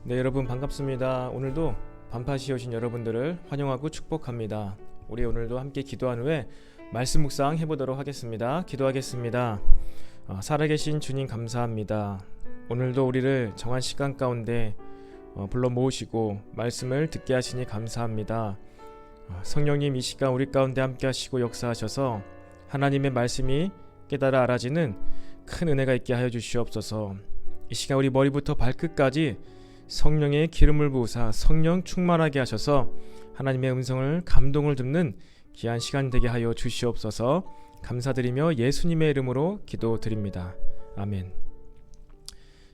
네, 여러분 반갑습니다. 오늘도 반파시에 오신 여러분들을 환영하고 축복합니다. 우리 오늘도 함께 기도한 후에 말씀 묵상 해보도록 하겠습니다. 기도하겠습니다. 살아계신 주님 감사합니다. 오늘도 우리를 정한 시간 가운데 불러 모으시고 말씀을 듣게 하시니 감사합니다. 성령님 이 시간 우리 가운데 함께 하시고 역사하셔서 하나님의 말씀이 깨달아 알아지는 큰 은혜가 있게 하여 주시옵소서. 이 시간 우리 머리부터 발끝까지 성령의 기름을 부으사 성령 충만하게 하셔서 하나님의 음성을 감동을 듣는 귀한 시간 되게 하여 주시옵소서. 감사드리며 예수님의 이름으로 기도드립니다. 아멘.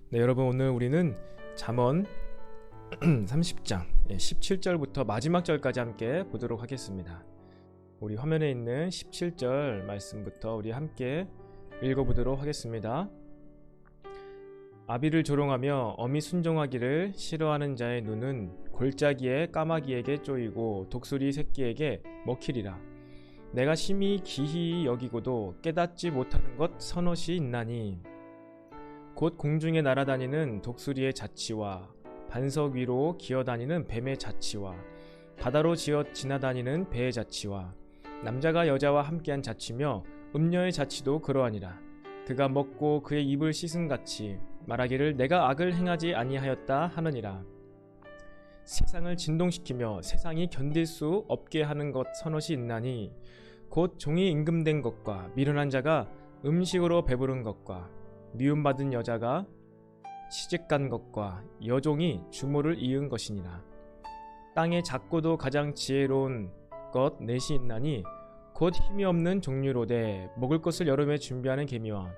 네, 여러분 오늘 우리는 잠언 30장 17절부터 마지막 절까지 함께 보도록 하겠습니다. 우리 화면에 있는 17절 말씀부터 우리 함께 읽어보도록 하겠습니다. 아비를 조롱하며 어미 순종하기를 싫어하는 자의 눈은 골짜기에 까마귀에게 쪼이고 독수리 새끼에게 먹히리라. 내가 심히 기히 여기고도 깨닫지 못하는 것 서너시 있나니 곧 공중에 날아다니는 독수리의 자치와 반석 위로 기어다니는 뱀의 자치와 바다로 지나다니는 배의 자치와 남자가 여자와 함께한 자치며 음녀의 자치도 그러하니라. 그가 먹고 그의 입을 씻음같이 말하기를 내가 악을 행하지 아니하였다 하느니라. 세상을 진동시키며 세상이 견딜 수 없게 하는 것 서너시 있나니 곧 종이 임금된 것과 미련한 자가 음식으로 배부른 것과 미움받은 여자가 시집간 것과 여종이 주모를 이은 것이니라. 땅에 작고도 가장 지혜로운 것 넷이 있나니 곧 힘이 없는 종류로되 먹을 것을 여름에 준비하는 개미와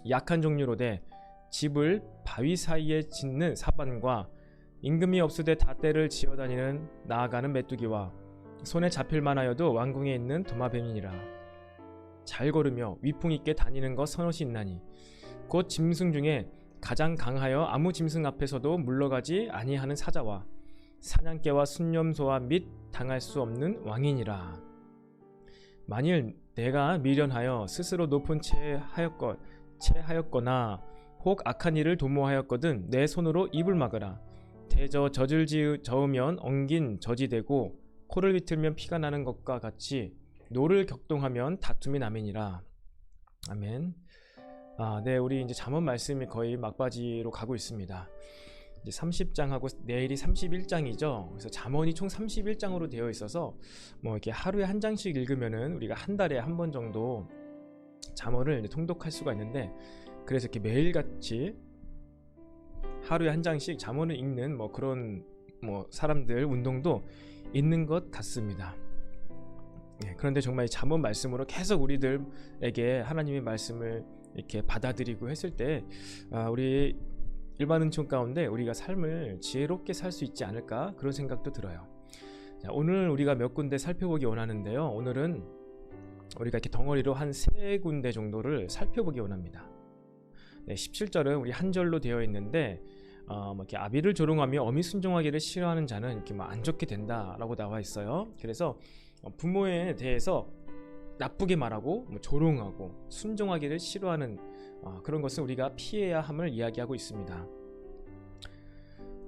약한 종류로되 집을 바위 사이에 짓는 사반과 임금이 없으되 닷대를 지어다니는 나아가는 메뚜기와 손에 잡힐만 하여도 왕궁에 있는 도마뱀이니라. 잘 걸으며 위풍 있게 다니는 것 서너시 있나니 곧 짐승 중에 가장 강하여 아무 짐승 앞에서도 물러가지 아니하는 사자와 사냥개와 순념소와 및 당할 수 없는 왕이니라. 만일 내가 미련하여 스스로 높은 채 하였거나 혹 악한 일을 도모하였거든 내 손으로 입을 막으라. 대저 젖을 저으면 엉긴 젖이 되고 코를 비틀면 피가 나는 것과 같이 노를 격동하면 다툼이 남이니라. 아멘. 네, 우리 이제 잠언 말씀이 거의 막바지로 가고 있습니다. 이제 30장하고 내일이 31장이죠. 그래서 잠언이 총 31장으로 되어 있어서 뭐 이렇게 하루에 한 장씩 읽으면은 우리가 한 달에 한 번 정도 잠언을 이제 통독할 수가 있는데, 그래서 이렇게 매일같이 하루에 한 장씩 잠언을 읽는 뭐 그런 사람들 운동도 있는 것 같습니다. 그런데 정말 이 잠언 말씀으로 계속 우리들에게 하나님의 말씀을 이렇게 받아들이고 했을 때 우리 일반 은총 가운데 우리가 삶을 지혜롭게 살 수 있지 않을까, 그런 생각도 들어요. 자, 오늘 우리가 몇 군데 살펴보기 원하는데요. 오늘은 우리가 이렇게 덩어리로 한 3군데 정도를 살펴보기 원합니다. 17절은 우리 한 절로 되어 있는데 이렇게 아비를 조롱하며 어미 순종하기를 싫어하는 자는 이렇게 안 좋게 된다라고 나와 있어요. 그래서 부모에 대해서 나쁘게 말하고 조롱하고 순종하기를 싫어하는 그런 것을 우리가 피해야 함을 이야기하고 있습니다.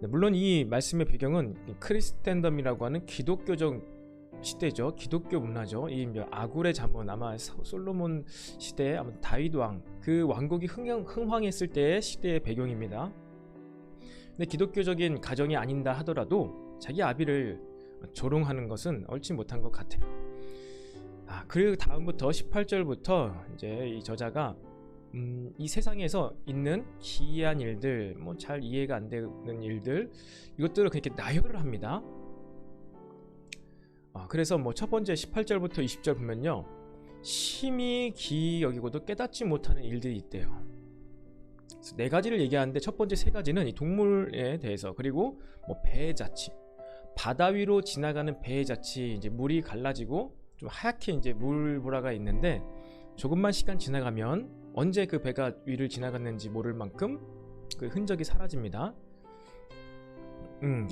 물론 이 말씀의 배경은 크리스텐덤이라고 하는 기독교적 시대죠. 기독교 문화죠. 이 아굴의 잠언, 아마 솔로몬 시대에 아마 다윗 왕, 그 왕국이 흥황했을 때의 시대의 배경입니다. 근데 기독교적인 가정이 아닌다 하더라도 자기 아비를 조롱하는 것은 옳지 못한 것 같아요. 그리고 다음부터 18절부터 이제 이 저자가 이 세상에서 있는 기이한 일들, 잘 이해가 안 되는 일들, 이것들을 그렇게 나열을 합니다. 그래서 첫 번째 18절부터 20절 보면요, 심히 기이 여기고도 깨닫지 못하는 일들이 있대요. 그래서 4가지를 얘기하는데 첫 번째 3가지는 이 동물에 대해서, 그리고 배의 자치, 바다 위로 지나가는 배의 자치, 이제 물이 갈라지고 좀 하얗게 이제 물보라가 있는데 조금만 시간 지나가면 언제 그 배가 위를 지나갔는지 모를 만큼 그 흔적이 사라집니다.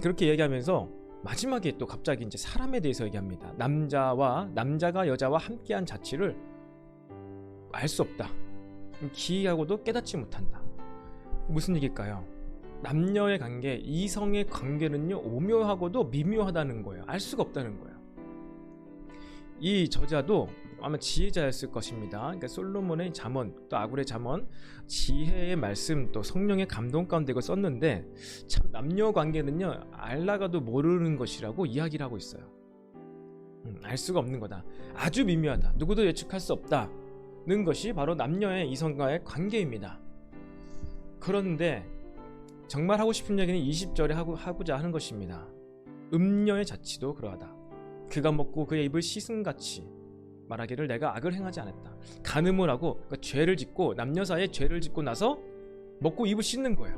그렇게 얘기하면서 마지막에 또 갑자기 이제 사람에 대해서 얘기합니다. 남자가 여자와 함께한 자치를 알 수 없다. 기이하고도 깨닫지 못한다. 무슨 얘기일까요? 남녀의 관계, 이성의 관계는요 오묘하고도 미묘하다는 거예요. 알 수가 없다는 거예요. 이 저자도 아마 지혜자였을 것입니다. 그러니까 솔로몬의 잠언, 또 아굴의 잠언, 지혜의 말씀, 또 성령의 감동 가운데 이걸 썼는데, 참 남녀 관계는요 알다가도 모르는 것이라고 이야기를 하고 있어요. 알 수가 없는 거다. 아주 미묘하다. 누구도 예측할 수 없다는 것이 바로 남녀의 이성과의 관계입니다. 그런데 정말 하고 싶은 얘기는 20절에 하고자 하는 것입니다. 음녀의 자치도 그러하다. 그가 먹고 그의 입을 씻음같이 말하기를 내가 악을 행하지 않았다. 간음을 하고, 그러니까 죄를 짓고, 남녀 사이에 죄를 짓고 나서 먹고 입을 씻는 거예요.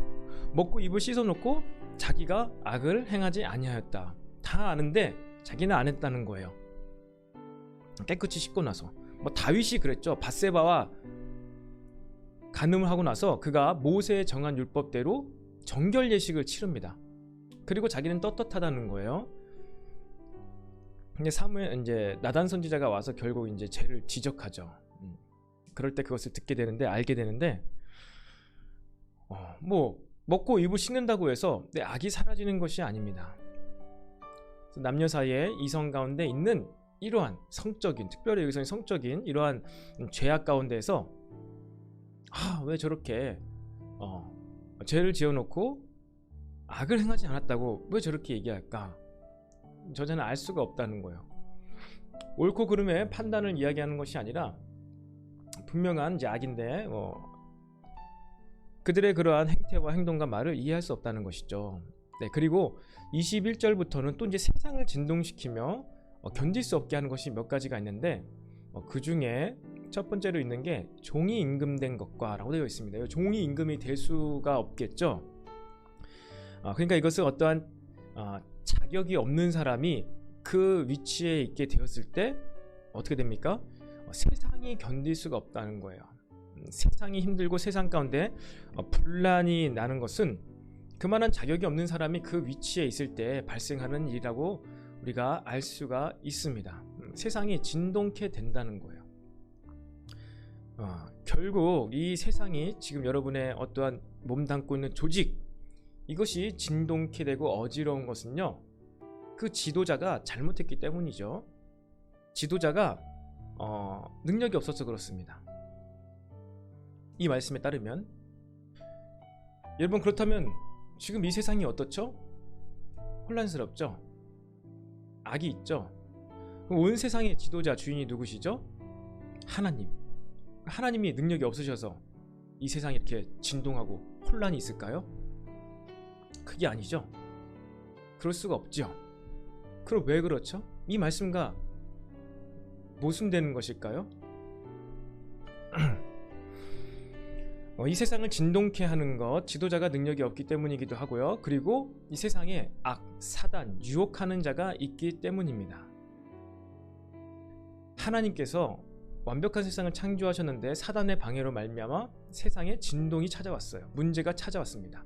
먹고 입을 씻어놓고 자기가 악을 행하지 아니하였다. 다 아는데 자기는 안 했다는 거예요. 깨끗이 씻고 나서. 뭐 다윗이 그랬죠. 밧세바와 간음을 하고 나서 그가 모세의 정한 율법대로 정결 예식을 치릅니다. 그리고 자기는 떳떳하다는 거예요. 근데 이제 나단 선지자가 와서 결국 이제 죄를 지적하죠. 그럴 때 그것을 듣게 되는데, 알게 되는데, 뭐 먹고 입을 씻는다고 해서 내 악이 사라지는 것이 아닙니다. 남녀 사이에 이성 가운데 있는 이러한 성적인, 특별히 여기서는 성적인 이러한 죄악 가운데에서 왜 저렇게 죄를 지어놓고 악을 행하지 않았다고 왜 저렇게 얘기할까? 저자는 알 수가 없다는 거예요. 옳고 그름의 판단을 이야기하는 것이 아니라 분명한 이제 악인데 그들의 그러한 행태와 행동과 말을 이해할 수 없다는 것이죠. 네, 그리고 21절부터는 또 이제 세상을 진동시키며 견딜 수 없게 하는 것이 몇 가지가 있는데, 그 중에 첫 번째로 있는 게 종이 임금된 것과 라고 되어 있습니다. 종이 임금이 될 수가 없겠죠. 그러니까 이것은 어떠한 자격이 없는 사람이 그 위치에 있게 되었을 때 어떻게 됩니까? 세상이 견딜 수가 없다는 거예요. 세상이 힘들고 세상 가운데 분란이 나는 것은 그만한 자격이 없는 사람이 그 위치에 있을 때 발생하는 일이라고 우리가 알 수가 있습니다. 세상이 진동케 된다는 거예요. 결국 이 세상이 지금 여러분의 어떠한 몸담고 있는 조직, 이것이 진동케 되고 어지러운 것은요, 그 지도자가 잘못했기 때문이죠. 지도자가 능력이 없어서 그렇습니다. 이 말씀에 따르면, 여러분, 그렇다면 지금 이 세상이 어떻죠? 혼란스럽죠? 악이 있죠? 온 세상의 지도자, 주인이 누구시죠? 하나님. 하나님이 능력이 없으셔서 이 세상이 이렇게 진동하고 혼란이 있을까요? 그게 아니죠. 그럴 수가 없죠. 그럼 왜 그렇죠? 이 말씀과 모순되는 것일까요? 이 세상을 진동케 하는 것, 지도자가 능력이 없기 때문이기도 하고요. 그리고 이 세상에 악, 사단, 유혹하는 자가 있기 때문입니다. 하나님께서 완벽한 세상을 창조하셨는데 사단의 방해로 말미암아 세상에 진동이 찾아왔어요. 문제가 찾아왔습니다.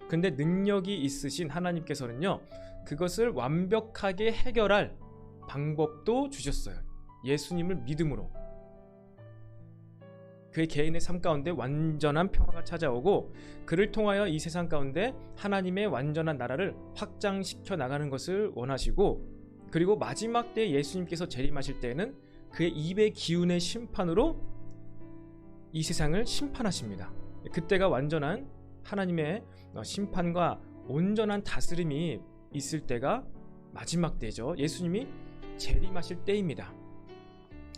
근데 능력이 있으신 하나님께서는요, 그것을 완벽하게 해결할 방법도 주셨어요. 예수님을 믿음으로. 그의 개인의 삶 가운데 완전한 평화가 찾아오고, 그를 통하여 이 세상 가운데 하나님의 완전한 나라를 확장시켜 나가는 것을 원하시고, 그리고 마지막 때 예수님께서 재림하실 때에는 그의 입의 기운의 심판으로 이 세상을 심판하십니다. 그때가 완전한 하나님의 심판과 온전한 다스림이 있을 때가 마지막 때죠. 예수님이 재림하실 때입니다.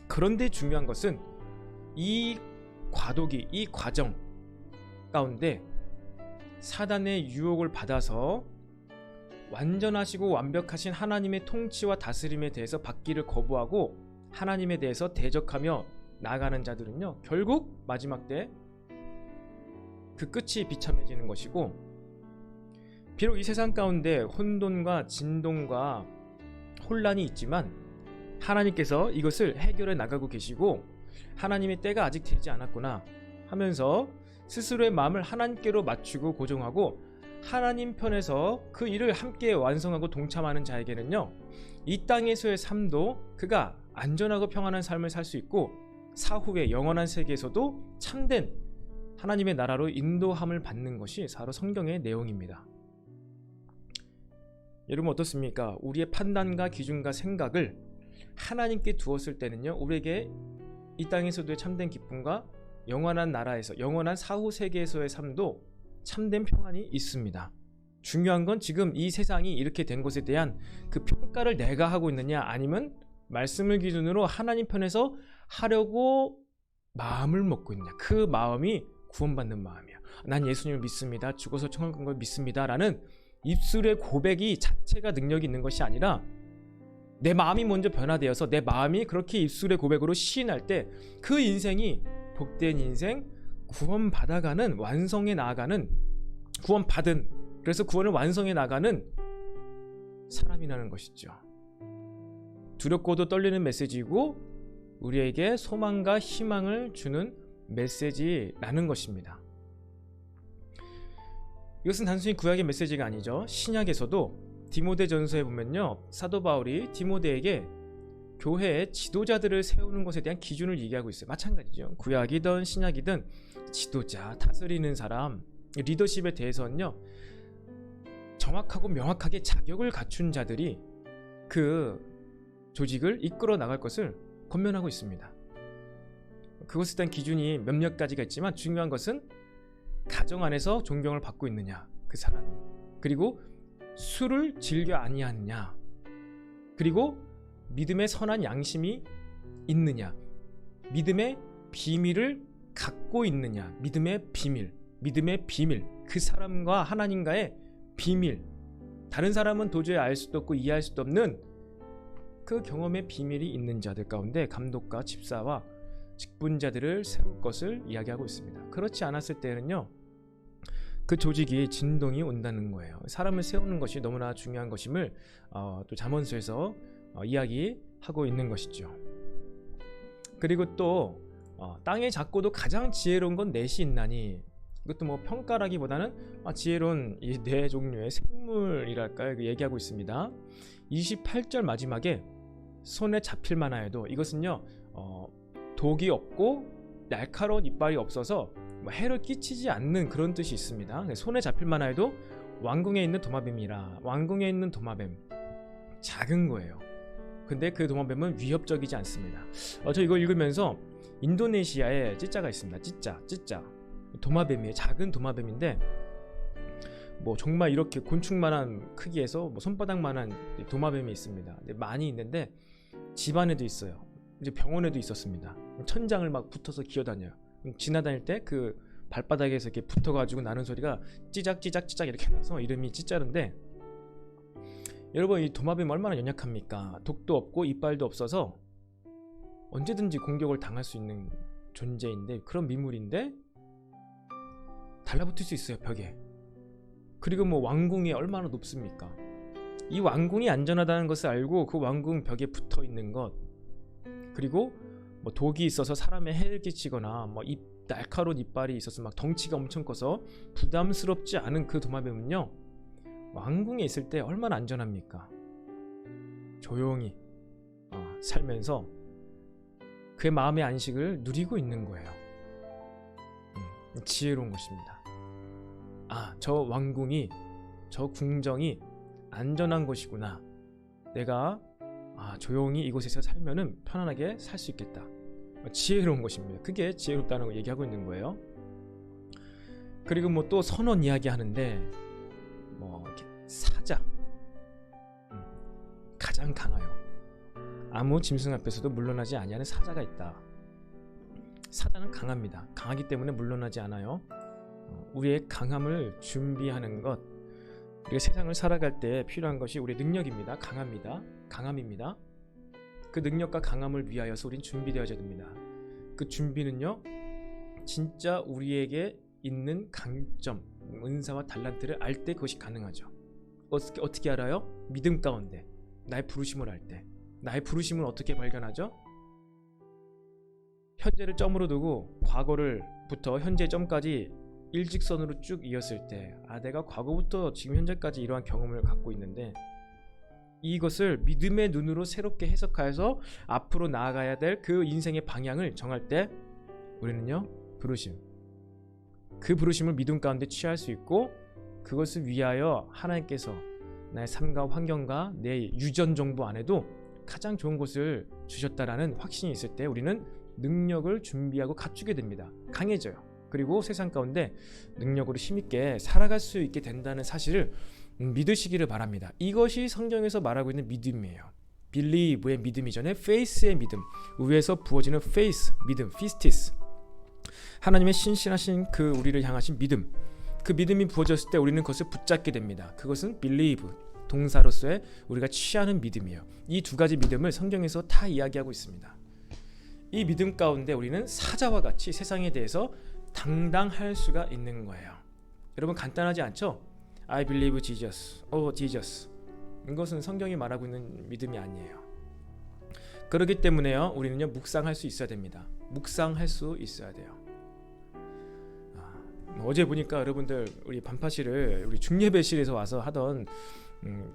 그런데 중요한 것은 이 과도기, 이 과정 가운데 사단의 유혹을 받아서 완전하시고 완벽하신 하나님의 통치와 다스림에 대해서 받기를 거부하고 하나님에 대해서 대적하며 나아가는 자들은요, 결국 마지막 때 그 끝이 비참해지는 것이고, 비록 이 세상 가운데 혼돈과 진동과 혼란이 있지만 하나님께서 이것을 해결해 나가고 계시고, 하나님의 때가 아직 되지 않았구나 하면서 스스로의 마음을 하나님께로 맞추고 고정하고 하나님 편에서 그 일을 함께 완성하고 동참하는 자에게는요, 이 땅에서의 삶도 그가 안전하고 평안한 삶을 살 수 있고, 사후의 영원한 세계에서도 참된 하나님의 나라로 인도함을 받는 것이 바로 성경의 내용입니다. 여러분 어떻습니까? 우리의 판단과 기준과 생각을 하나님께 두었을 때는요, 우리에게 이 땅에서도의 참된 기쁨과 영원한 나라에서, 영원한 사후 세계에서의 삶도 참된 평안이 있습니다. 중요한 건 지금 이 세상이 이렇게 된 것에 대한 그 평가를 내가 하고 있느냐, 아니면 말씀을 기준으로 하나님 편에서 하려고 마음을 먹고 있느냐. 그 마음이 구원받는 마음이야. 난 예수님을 믿습니다. 죽어서 천국 간 걸 믿습니다. 라는 입술의 고백이 자체가 능력이 있는 것이 아니라 내 마음이 먼저 변화되어서 내 마음이 그렇게 입술의 고백으로 시인할 때 그 인생이 복된 인생, 구원받아가는, 완성에 나아가는, 구원받은, 그래서 구원을 완성해 나가는 사람이라는 것이죠. 두렵고도 떨리는 메시지이고 우리에게 소망과 희망을 주는 메시지라는 것입니다. 이것은 단순히 구약의 메시지가 아니죠. 신약에서도 디모데전서에 보면요, 사도 바울이 디모데에게 교회의 지도자들을 세우는 것에 대한 기준을 얘기하고 있어요. 마찬가지죠. 구약이든 신약이든 지도자, 다스리는 사람, 리더십에 대해서는요, 정확하고 명확하게 자격을 갖춘 자들이 그 조직을 이끌어 나갈 것을 권면하고 있습니다. 그것에 대한 기준이 몇몇 가지가 있지만 중요한 것은 가정 안에서 존경을 받고 있느냐, 그 사람이, 그리고 술을 즐겨 아니하느냐, 그리고 믿음의 선한 양심이 있느냐, 믿음의 비밀을 갖고 있느냐, 믿음의 비밀, 그 사람과 하나님과의 비밀, 다른 사람은 도저히 알 수도 없고 이해할 수도 없는 그 경험의 비밀이 있는 자들 가운데 감독과 집사와 직분자들을 세울 것을 이야기하고 있습니다. 그렇지 않았을 때는요, 그 조직이 진동이 온다는 거예요. 사람을 세우는 것이 너무나 중요한 것임을 또 잠언서에서 이야기하고 있는 것이죠. 그리고 또 땅의 작고도 가장 지혜로운 건 넷이 있나니, 이것도 뭐 평가라기보다는 지혜로운 이 네 종류의 생물이랄까요, 얘기하고 있습니다. 28절 마지막에 손에 잡힐만 하여도, 이것은요 독이 없고 날카로운 이빨이 없어서 해를 끼치지 않는 그런 뜻이 있습니다. 손에 잡힐만 하여도 왕궁에 있는 도마뱀이라. 왕궁에 있는 도마뱀, 작은 거예요. 근데 그 도마뱀은 위협적이지 않습니다. 저 이거 읽으면서 인도네시아에 찌짜가 있습니다. 찌짜 도마뱀이에요. 작은 도마뱀인데 뭐 정말 이렇게 곤충만한 크기에서 뭐 손바닥만한 도마뱀이 있습니다. 많이 있는데 집안에도 있어요. 이제 병원에도 있었습니다. 천장을 막 붙어서 기어다녀요. 지나다닐 때 그 발바닥에서 이렇게 붙어가지고 나는 소리가 찌작찌작 이렇게 나서 이름이 찌짜른데, 여러분 이 도마뱀 얼마나 연약합니까? 독도 없고 이빨도 없어서 언제든지 공격을 당할 수 있는 존재인데, 그런 미물인데 달라붙을 수 있어요, 벽에. 그리고 뭐 왕궁이 얼마나 높습니까? 이 왕궁이 안전하다는 것을 알고 그 왕궁 벽에 붙어 있는 것, 그리고 뭐 독이 있어서 사람에 해를 끼치거나 뭐 날카로운 이빨이 있어서 막 덩치가 엄청 커서 부담스럽지 않은 그 도마뱀은요, 왕궁에 있을 때 얼마나 안전합니까? 조용히 살면서 그의 마음의 안식을 누리고 있는 거예요. 지혜로운 것입니다. 저 왕궁이, 저 궁정이 안전한 곳이구나. 내가 조용히 이곳에서 살면은 편안하게 살 수 있겠다. 지혜로운 것입니다. 그게 지혜롭다는 걸 얘기하고 있는 거예요. 그리고 뭐 또 선언 이야기 하는데, 뭐 이렇게 사자, 가장 강하여 아무 짐승 앞에서도 물러나지 아니하는 사자가 있다. 사자는 강합니다. 강하기 때문에 물러나지 않아요. 우리의 강함을 준비하는 것, 우리가 세상을 살아갈 때 필요한 것이 우리의 능력입니다. 강함입니다. 그 능력과 강함을 위하여서 우린 준비되어야 됩니다. 그 준비는요, 진짜 우리에게 있는 강점, 은사와 달란트를 알 때 그것이 가능하죠. 어떻게 알아요? 믿음 가운데 나의 부르심을 알 때. 나의 부르심을 어떻게 발견하죠? 현재를 점으로 두고 과거를부터 현재 점까지 일직선으로 쭉 이었을 때, 내가 과거부터 지금 현재까지 이러한 경험을 갖고 있는데, 이것을 믿음의 눈으로 새롭게 해석하여서 앞으로 나아가야 될 그 인생의 방향을 정할 때 우리는요, 부르심, 그 부르심을 믿음 가운데 취할 수 있고 그것을 위하여 하나님께서 나의 삶과 환경과 내 유전 정보 안에도 가장 좋은 것을 주셨다라는 확신이 있을 때 우리는 능력을 준비하고 갖추게 됩니다. 강해져요. 그리고 세상 가운데 능력으로 힘있게 살아갈 수 있게 된다는 사실을 믿으시기를 바랍니다. 이것이 성경에서 말하고 있는 믿음이에요. believe의 믿음이 전에 faith의 믿음, 위에서 부어지는 faith, 믿음, pistis, 하나님의 신실하신 그 우리를 향하신 믿음, 그 믿음이 부어졌을 때 우리는 그것을 붙잡게 됩니다. 그것은 believe, 동사로서의 우리가 취하는 믿음이에요. 이 두 가지 믿음을 성경에서 다 이야기하고 있습니다. 이 믿음 가운데 우리는 사자와 같이 세상에 대해서 당당할 수가 있는 거예요. 여러분 간단하지 않죠? I believe Jesus, Jesus. 이것은 성경이 말하고 있는 믿음이 아니에요. 그렇기 때문에요, 우리는요 묵상할 수 있어야 됩니다. 묵상할 수 있어야 돼요. 어제 보니까 여러분들 우리 반파실을 우리 중예배실에서 와서 하던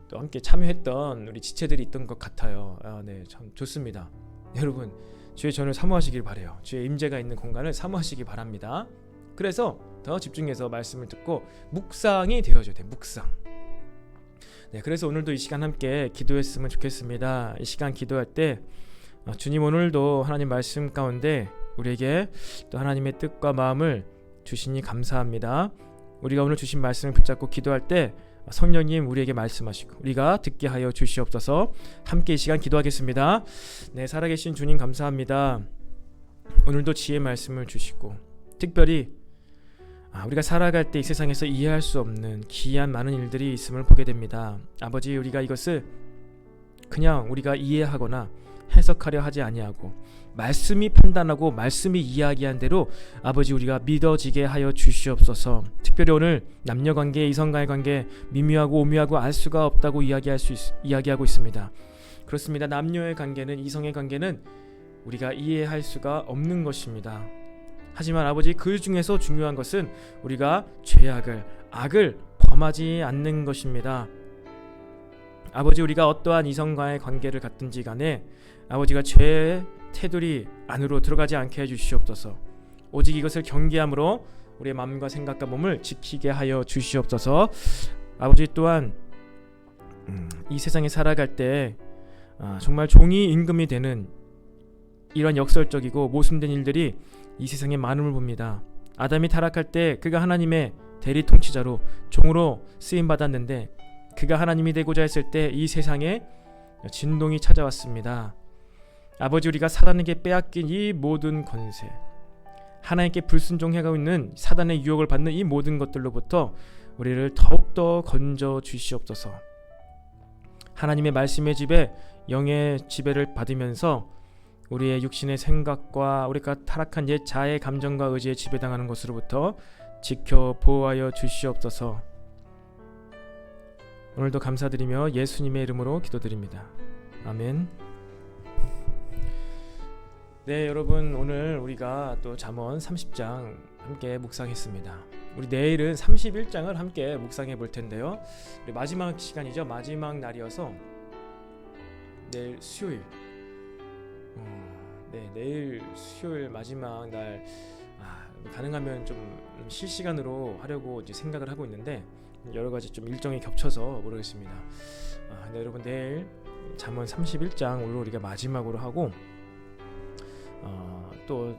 또 함께 참여했던 우리 지체들이 있던 것 같아요. 네, 참 좋습니다. 여러분 주의 전을 사모하시길 바래요. 주의 임재가 있는 공간을 사모하시기 바랍니다. 그래서 더 집중해서 말씀을 듣고 묵상이 되어줘야 돼요. 묵상. 네, 그래서 오늘도 이 시간 함께 기도했으면 좋겠습니다. 이 시간 기도할 때 주님 오늘도 하나님 말씀 가운데 우리에게 또 하나님의 뜻과 마음을 주시니 감사합니다. 우리가 오늘 주신 말씀을 붙잡고 기도할 때 성령님 우리에게 말씀하시고 우리가 듣게 하여 주시옵소서. 함께 이 시간 기도하겠습니다. 네, 살아계신 주님 감사합니다. 오늘도 지혜의 말씀을 주시고 특별히 우리가 살아갈 때 이 세상에서 이해할 수 없는 기이한 많은 일들이 있음을 보게 됩니다. 아버지, 우리가 이것을 그냥 우리가 이해하거나 해석하려 하지 아니하고 말씀이 판단하고 말씀이 이야기한 대로 아버지 우리가 믿어지게 하여 주시옵소서. 특별히 오늘 남녀관계, 이성간의 관계 미묘하고 오묘하고 알 수가 없다고 이야기하고 있습니다. 그렇습니다. 남녀의 관계는, 이성의 관계는 우리가 이해할 수가 없는 것입니다. 하지만 아버지, 그 중에서 중요한 것은 우리가 죄악을, 악을 범하지 않는 것입니다. 아버지, 우리가 어떠한 이성과의 관계를 갖든지 간에 아버지가 죄의 테두리 안으로 들어가지 않게 해주시옵소서. 오직 이것을 경계함으로 우리의 마음과 생각과 몸을 지키게 하여 주시옵소서. 아버지, 또한 이 세상에 살아갈 때 정말 종이 임금이 되는 이런 역설적이고 모순된 일들이 이 세상에 많음을 봅니다. 아담이 타락할 때 그가 하나님의 대리 통치자로 종으로 쓰임 받았는데 그가 하나님이 되고자 했을 때 이 세상에 진동이 찾아왔습니다. 아버지, 우리가 사단에게 빼앗긴 이 모든 권세, 하나님께 불순종해가고 있는 사단의 유혹을 받는 이 모든 것들로부터 우리를 더욱더 건져 주시옵소서. 하나님의 말씀의 지배, 영의 지배를 받으면서 우리의 육신의 생각과 우리가 타락한 옛 자의 감정과 의지에 지배당하는 것으로부터 지켜 보호하여 주시옵소서. 오늘도 감사드리며 예수님의 이름으로 기도드립니다. 아멘. 네, 여러분, 오늘 우리가 또 잠언 30장 함께 묵상했습니다. 우리 내일은 31장을 함께 묵상해 볼 텐데요. 우리 마지막 시간이죠. 마지막 날이어서 내일 수요일, 내일 수요일 마지막 날 가능하면 좀 실시간으로 하려고 이제 생각을 하고 있는데 여러 가지 좀 일정이 겹쳐서 모르겠습니다. 네, 여러분, 내일 잠언 31장 오늘 우리가 마지막으로 하고 또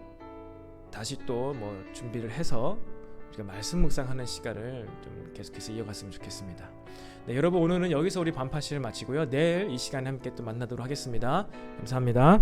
다시 또 뭐 준비를 해서 우리가 말씀 묵상하는 시간을 좀 계속해서 이어갔으면 좋겠습니다. 네, 여러분, 오늘은 여기서 우리 반파실을 마치고요. 내일 이 시간에 함께 또 만나도록 하겠습니다. 감사합니다.